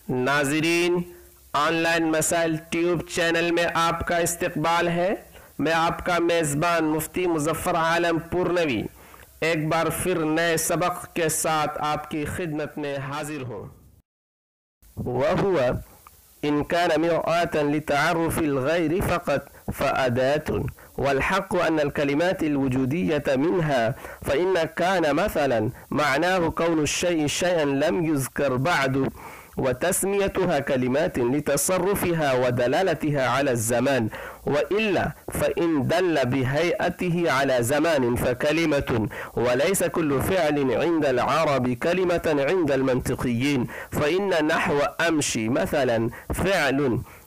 ناظرین، on line مسائل tube channel میں آپ کا استقبال ہے۔ میں آپ کا میزبان مفتی مظفر عالم پورنوی ایک بار پھر نئے سبق کے ساتھ آپ کی خدمت میں حاضر ہوں۔ وَهُوَ إن كان مرآة لتعرف الغير فقط فأداة، والحق أن الكلمات الوجودية منها، فإن كان مثلا معناه كون الشيء شيئا لم يذكر بعد، وتسميتها كلمات لتصرفها ودلالتها على الزمان، وإلا فإن دل بهيئته على زمان فكلمة، وليس كل فعل عند العرب كلمة عند المنطقيين، فإن نحو أمشي مثلا فعل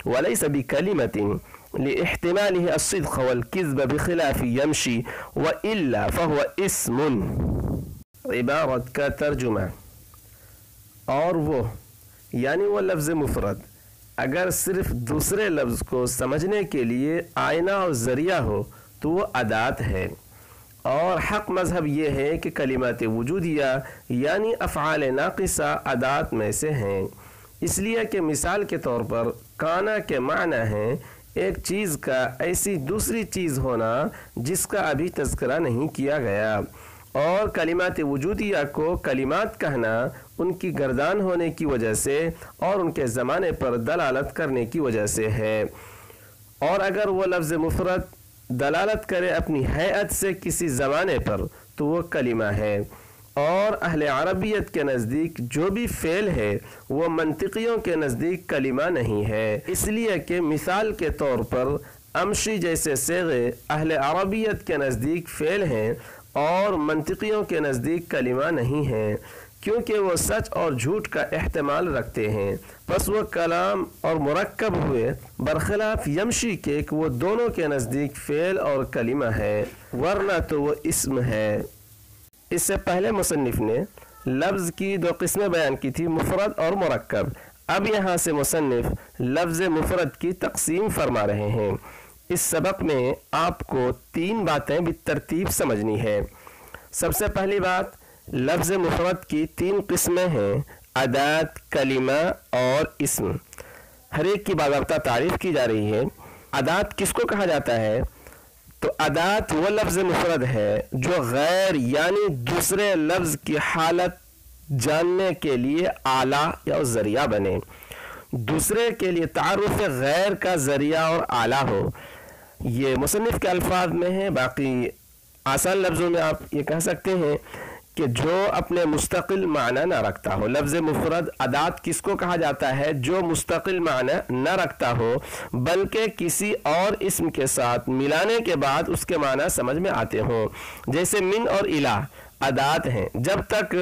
وليس بكلمة لاحتماله الصدق والكذب بخلاف يمشي، وإلا فهو اسم۔ عبارت کا ترجمہ، اور وہ یعنی وہ لفظ مفرد اگر صرف دوسرے لفظ کو سمجھنے کے لیے آئینہ اور ذریعہ ہو تو وہ ادات ہے، اور حق مذہب یہ ہے کہ کلمات وجودیہ یعنی افعال ناقصہ ادات میں سے ہیں، اس لیے کہ مثال کے طور پر کانا کے معنی ہیں ایک چیز کا ایسی دوسری چیز ہونا جس کا ابھی تذکرہ نہیں کیا گیا، اور کلمات وجودیہ کو کلمات کہنا ان کی گردان ہونے کی وجہ سے اور ان کے زمانے پر دلالت کرنے کی وجہ سے ہے، اور اگر وہ لفظ مفرد دلالت کرے اپنی ہیئت سے کسی زمانے پر تو وہ کلمہ ہے، اور اہل عربیت کے نزدیک جو بھی فعل ہے وہ منطقیوں کے نزدیک کلمہ نہیں ہے، اس لیے کہ مثال کے طور پر امشی جیسے صیغے اہل عربیت کے نزدیک فعل ہیں اور منطقیوں کے نزدیک کلمہ نہیں ہیں، کیونکہ وہ سچ اور جھوٹ کا احتمال رکھتے ہیں، پس وہ کلام اور مرکب ہوئے، برخلاف یمشی کے کہ وہ دونوں کے نزدیک فعل اور کلمہ ہے، ورنہ تو وہ اسم ہے۔ اس سے پہلے مصنف نے لفظ کی دو قسمیں بیان کی تھی، مفرد اور مرکب، اب یہاں سے مصنف لفظ مفرد کی تقسیم فرما رہے ہیں۔ اس سبق میں آپ کو تین باتیں بالترتیب سمجھنی ہے۔ سب سے پہلی بات، لفظ مفرد کی تین قسمیں ہیں، ادات، کلمہ اور اسم۔ ہر ایک کی باضابطہ تعریف کی جا رہی ہے۔ ادات کس کو کہا جاتا ہے؟ تو ادات وہ لفظ مفرد ہے جو غیر یعنی دوسرے لفظ کی حالت جاننے کے لیے آلہ یا ذریعہ بنے، دوسرے کے لیے تعارف غیر کا ذریعہ اور آلہ ہو۔ یہ مصنف کے الفاظ میں ہے، باقی آسان لفظوں میں آپ یہ کہہ سکتے ہیں کہ جو اپنے مستقل معنی نہ رکھتا ہو۔ لفظ مفرد ادات کس کو کہا جاتا ہے؟ جو مستقل معنی نہ رکھتا ہو بلکہ کسی اور اسم کے ساتھ ملانے کے بعد اس کے معنی سمجھ میں آتے ہوں، جیسے من اور الہ ادات ہیں، جب تک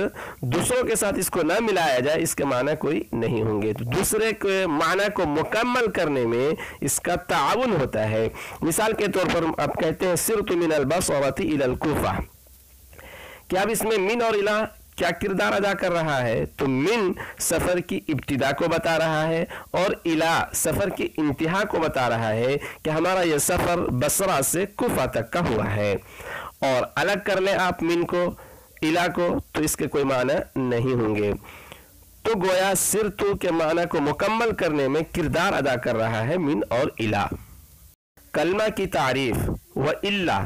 دوسروں کے ساتھ اس کو نہ ملایا جائے اس کے معنی کوئی نہیں ہوں گے، تو دوسرے کے معنی کو مکمل کرنے میں اس کا تعاون ہوتا ہے۔ مثال کے طور پر آپ کہتے ہیں سرت من البصرة الى الكوفة، کہ اب اس میں من اور الہ کیا کردار ادا کر رہا ہے؟ تو من سفر کی ابتدا کو بتا رہا ہے اور الہ سفر کی انتہا کو بتا رہا ہے کہ ہمارا یہ سفر بصرہ سے کوفہ تک کا ہوا ہے، اور الگ کر لیں آپ من کو الہ کو تو اس کے کوئی معنی نہیں ہوں گے، تو گویا سرتو کے معنی کو مکمل کرنے میں کردار ادا کر رہا ہے من اور الہ۔ کلمہ کی تعریف، وَإِلَّا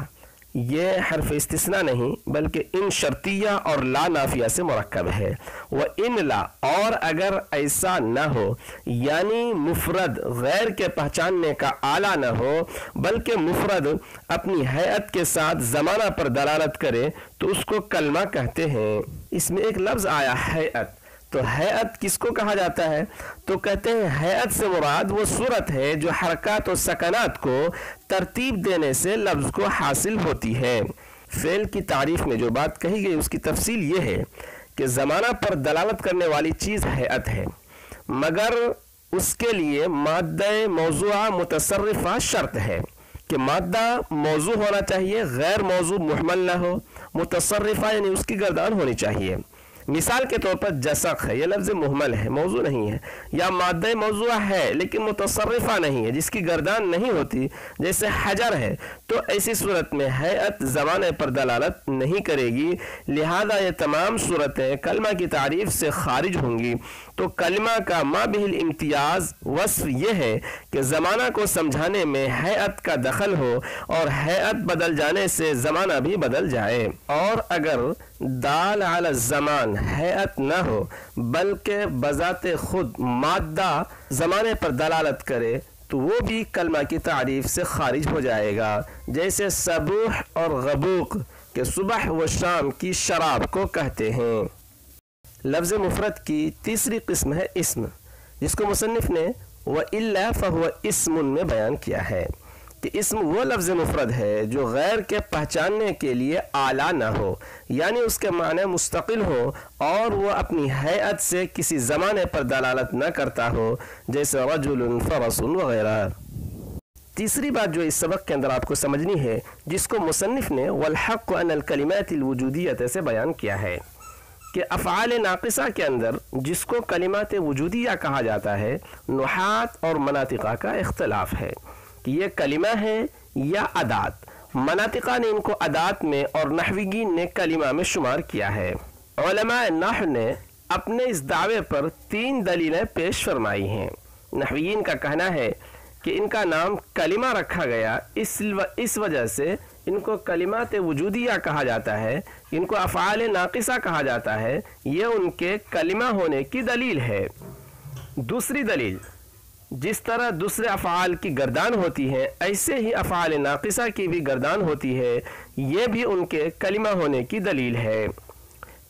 یہ حرف استثناء نہیں بلکہ ان شرطیہ اور لا نافیہ سے مرکب ہے، وَإِن لا اور اگر ایسا نہ ہو یعنی مفرد غیر کے پہچاننے کا آلہ نہ ہو بلکہ مفرد اپنی ہیئت کے ساتھ زمانہ پر دلالت کرے تو اس کو کلمہ کہتے ہیں۔ اس میں ایک لفظ آیا ہیئت، تو ہیئت کس کو کہا جاتا ہے؟ تو کہتے ہیں ہیئت سے مراد وہ صورت ہے جو حرکات و سکنات کو ترتیب دینے سے لفظ کو حاصل ہوتی ہے۔ فعل کی تعریف میں جو بات کہی گئی اس کی تفصیل یہ ہے کہ زمانہ پر دلالت کرنے والی چیز ہیئت ہے، مگر اس کے لیے مادہ موضوعہ متصرفہ شرط ہے کہ مادہ موضوع ہونا چاہیے، غیر موضوع محمل نہ ہو، متصرفہ یعنی اس کی گردان ہونی چاہیے۔ مثال کے طور پر جسق ہے، یہ لفظ مہمل ہے، موضوع نہیں ہے، یا مادہ موضوع ہے لیکن متصرفہ نہیں ہے، جس کی گردان نہیں ہوتی، جیسے حجر ہے، تو ایسی صورت میں ہیئت زمانے پر دلالت نہیں کرے گی، لہذا یہ تمام صورتیں کلمہ کی تعریف سے خارج ہوں گی۔ تو کلمہ کا ما بہ الامتیاز وصف یہ ہے کہ زمانہ کو سمجھانے میں ہیئت کا دخل ہو اور ہیئت بدل جانے سے زمانہ بھی بدل جائے، اور اگر دال علی الزمان ہیئت نہ ہو بلکہ بذات خود مادہ زمانے پر دلالت کرے تو وہ بھی کلمہ کی تعریف سے خارج ہو جائے گا، جیسے صبوح اور غبوق کہ صبح و شام کی شراب کو کہتے ہیں۔ لفظ مفرد کی تیسری قسم ہے اسم، جس کو مصنف نے وَإِلَّا فَهُوَ اسم میں بیان کیا ہے کہ اسم وہ لفظ مفرد ہے جو غیر کے پہچاننے کے لیے اعلیٰ نہ ہو، یعنی اس کے معنی مستقل ہو اور وہ اپنی ہیئت سے کسی زمانے پر دلالت نہ کرتا ہو، جیسے رجل، فرس وغیرہ۔ تیسری بات جو اس سبق کے اندر آپ کو سمجھنی ہے، جس کو مصنف نے وَالْحَقُّ أَنَّ الْكَلِمَاتِ الْوُجُودِيَّةَ سے بیان کیا ہے کہ افعال ناقصہ کے اندر جس کو کلمات وجودیہ کہا جاتا ہے، نحات اور مناطقہ کا اختلاف ہے کہ یہ کلمہ ہے یا ادات۔ مناطقہ نے ان کو ادات میں اور نحویین نے کلمہ میں شمار کیا ہے۔ علماء نحو نے اپنے اس دعوے پر 3 دلیلیں پیش فرمائی ہیں۔ نحویین کا کہنا ہے کہ ان کا نام کلمہ رکھا گیا اس وجہ سے ان کو کلمات وجودیہ کہا جاتا ہے، ان کو افعال ناقصہ کہا جاتا ہے، یہ ان کے کلمہ ہونے کی دلیل ہے۔ دوسری دلیل، جس طرح دوسرے افعال کی گردان ہوتی ہے ایسے ہی افعال ناقصہ کی بھی گردان ہوتی ہے، یہ بھی ان کے کلمہ ہونے کی دلیل ہے۔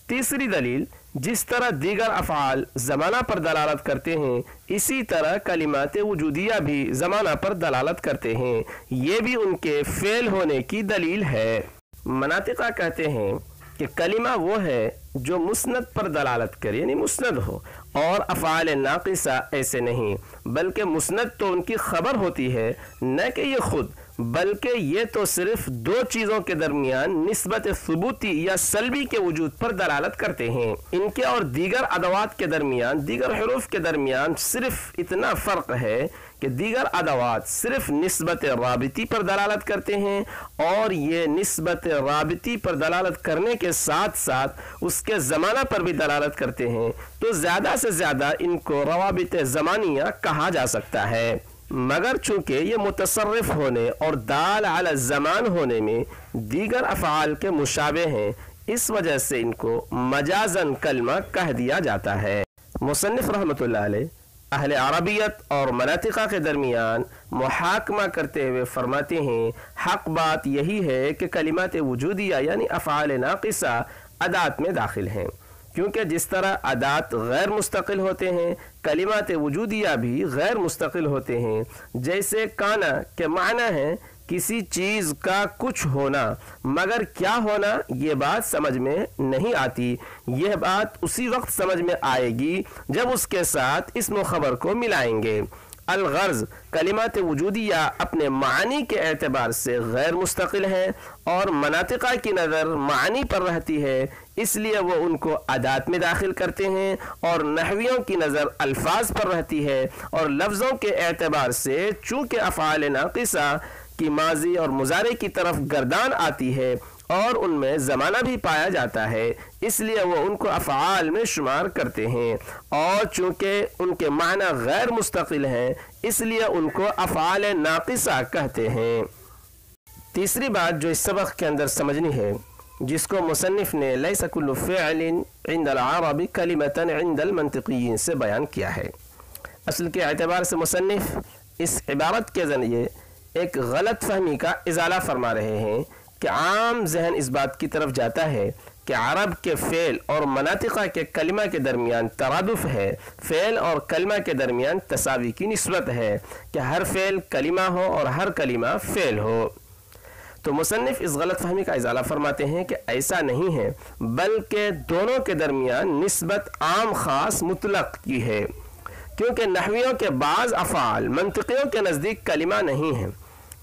تیسری دلیل، جس طرح دیگر افعال زمانہ پر دلالت کرتے ہیں اسی طرح کلمات وجودیہ بھی زمانہ پر دلالت کرتے ہیں، یہ بھی ان کے فعل ہونے کی دلیل ہے۔ مناطقہ کہتے ہیں کہ کلمہ وہ ہے جو مسند پر دلالت کرے، یعنی مسند ہو، اور افعال ناقصہ ایسے نہیں، بلکہ مسند تو ان کی خبر ہوتی ہے، نہ کہ یہ خود، بلکہ یہ تو صرف 2 چیزوں کے درمیان نسبت ثبوتی یا سلبی کے وجود پر دلالت کرتے ہیں۔ ان کے اور دیگر ادوات کے درمیان، دیگر حروف کے درمیان صرف اتنا فرق ہے کہ دیگر ادوات صرف نسبت رابطی پر دلالت کرتے ہیں اور یہ نسبت رابطی پر دلالت کرنے کے ساتھ ساتھ اس کے زمانہ پر بھی دلالت کرتے ہیں، تو زیادہ سے زیادہ ان کو روابط زمانیہ کہا جا سکتا ہے، مگر چونکہ یہ متصرف ہونے اور دال علی الزمان ہونے میں دیگر افعال کے مشابہ ہیں، اس وجہ سے ان کو مجازاً کلمہ کہہ دیا جاتا ہے۔ مصنف رحمۃ اللہ علیہ اہل عربیت اور مناطقہ کے درمیان محاکمہ کرتے ہوئے فرماتے ہیں، حق بات یہی ہے کہ کلمات وجودیہ یعنی افعال ناقصہ ادات میں داخل ہیں، کیونکہ جس طرح ادات غیر مستقل ہوتے ہیں کلمات وجودیہ بھی غیر مستقل ہوتے ہیں۔ جیسے کانا کے معنی ہے کسی چیز کا کچھ ہونا، مگر کیا ہونا یہ بات سمجھ میں نہیں آتی، یہ بات اسی وقت سمجھ میں آئے گی جب اس کے ساتھ اسم و خبر کو ملائیں گے۔ الغرض کلمات وجودیہ اپنے معنی کے اعتبار سے غیر مستقل ہیں اور مناطقہ کی نظر معنی پر رہتی ہے، اس لیے وہ ان کو ادات میں داخل کرتے ہیں، اور نحویوں کی نظر الفاظ پر رہتی ہے، اور لفظوں کے اعتبار سے چونکہ افعال ناقصہ کی ماضی اور مضارع کی طرف گردان آتی ہے اور ان میں زمانہ بھی پایا جاتا ہے، اس لیے وہ ان کو افعال میں شمار کرتے ہیں، اور چونکہ ان کے معنی غیر مستقل ہیں اس لیے ان کو افعال ناقصہ کہتے ہیں۔ تیسری بات جو اس سبق کے اندر سمجھنی ہے، جس کو مصنف نے لیس کل فعل عند العرب کلمۃ عند المنطقیین سے بیان کیا ہے۔ اصل کے اعتبار سے مصنف اس عبارت کے ذریعے ایک غلط فہمی کا ازالہ فرما رہے ہیں کہ عام ذہن اس بات کی طرف جاتا ہے کہ عرب کے فعل اور مناطقہ کے کلمہ کے درمیان ترادف ہے، فعل اور کلمہ کے درمیان تساوی کی نسبت ہے کہ ہر فعل کلمہ ہو اور ہر کلمہ فعل ہو۔ تو مصنف اس غلط فہمی کا ازالہ فرماتے ہیں کہ ایسا نہیں ہے، بلکہ دونوں کے درمیان نسبت عام خاص مطلق کی ہے، کیونکہ نحویوں کے بعض افعال منطقیوں کے نزدیک کلمہ نہیں ہیں،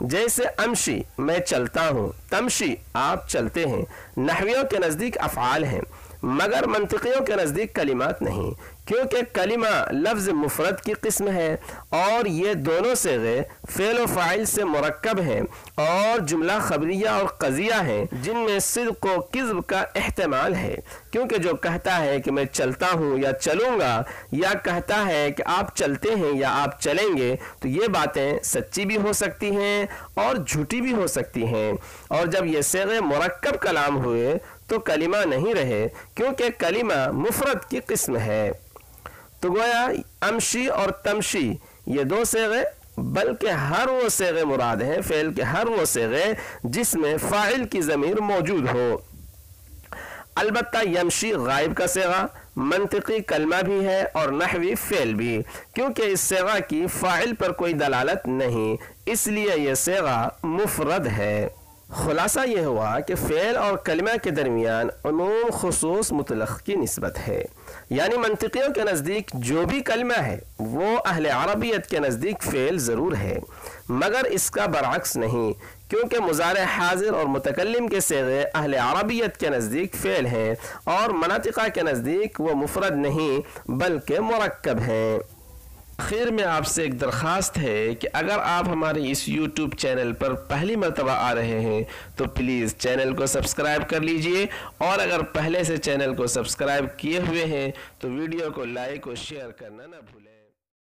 جیسے امشی میں چلتا ہوں، تمشی آپ چلتے ہیں، نحویوں کے نزدیک افعال ہیں، مگر منطقیوں کے نزدیک کلمات نہیں، کیونکہ کلمہ لفظ مفرد کی قسم ہے اور یہ دونوں صیغے فعل و فاعل سے مرکب ہیں اور جملہ خبریہ اور قضیہ ہیں جن میں صدق و کذب کا احتمال ہے، کیونکہ جو کہتا ہے کہ میں چلتا ہوں یا چلوں گا، یا کہتا ہے کہ آپ چلتے ہیں یا آپ چلیں گے، تو یہ باتیں سچی بھی ہو سکتی ہیں اور جھوٹی بھی ہو سکتی ہیں، اور جب یہ صیغے مرکب کلام ہوئے تو کلمہ نہیں رہے، کیونکہ کلمہ مفرد کی قسم ہے۔ تو گویا امشی اور تمشی یہ دو صیغے، بلکہ ہر وہ صیغے مراد ہیں، فعل کے ہر وہ صیغے جس میں فاعل کی ضمیر موجود ہو۔ البتہ یمشی غائب کا صیغہ منطقی کلمہ بھی ہے اور نحوی فعل بھی، کیونکہ اس صیغہ کی فاعل پر کوئی دلالت نہیں، اس لیے یہ صیغہ مفرد ہے۔ خلاصہ یہ ہوا کہ فعل اور کلمہ کے درمیان عموم خصوص مطلق کی نسبت ہے، یعنی منطقیوں کے نزدیک جو بھی کلمہ ہے وہ اہل عربیت کے نزدیک فعل ضرور ہے، مگر اس کا برعکس نہیں، کیونکہ مضارع حاضر اور متکلم کے صیغے اہل عربیت کے نزدیک فعل ہیں اور مناطقہ کے نزدیک وہ مفرد نہیں بلکہ مرکب ہیں۔ آخر میں آپ سے ایک درخواست ہے کہ اگر آپ ہمارے اس یوٹیوب چینل پر پہلی مرتبہ آ رہے ہیں تو پلیز چینل کو سبسکرائب کر لیجئے، اور اگر پہلے سے چینل کو سبسکرائب کیے ہوئے ہیں تو ویڈیو کو لائک اور شیئر کرنا نہ بھولیں۔